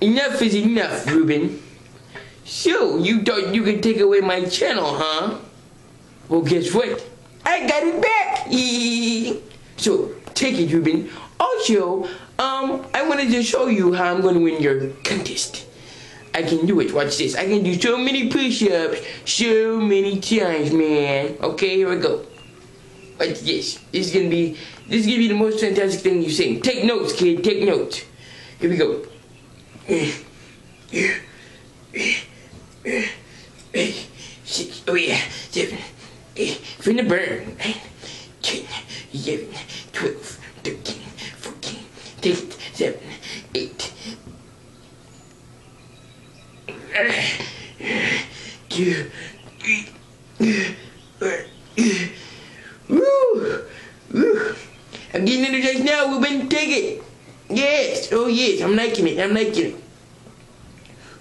Enough is enough, Ruben. So, you thought you could take away my channel, huh? Well, guess what? I got it back! So, take it, Ruben. Also, I wanted to show you how I'm going to win your contest. I can do it. Watch this. I can do so many push-ups so many times, man. Okay, here we go. Watch this. This is gonna be the most fantastic thing you've seen. Take notes, kid. Take notes. Here we go. 6, oh yeah, 7, 8, from the burn. 9, 10, 11, 12, 13, 14, 15, 7, 8. 2, 3. Woo! Woo! I'm getting energized now, Ruben. Take it. Yes. Oh yes. I'm liking it. I'm liking it.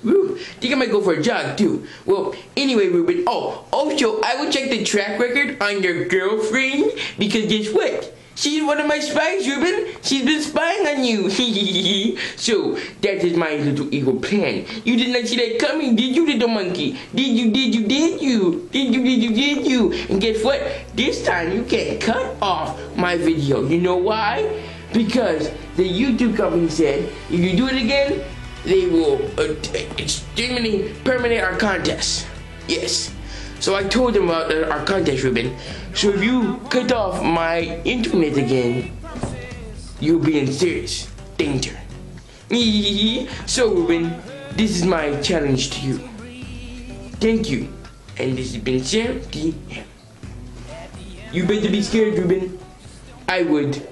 Woo! Think I might go for a jog too. Well, anyway, Ruben. Oh, also, I will check the track record on your girlfriend because guess what? She's one of my spies, Ruben. She's been spying on you. So, that is my little evil plan. You did not see that coming, did you, little monkey? Did you? And guess what? This time, you can't cut off my video. You know why? Because the YouTube company said, if you do it again, they will permanent our contest. Yes. So I told them about our contest, Ruben. So if you cut off my internet again, you'll be in serious danger. So Ruben, this is my challenge to you. Thank you. And this has been Sam DM. You better be scared, Ruben. I would.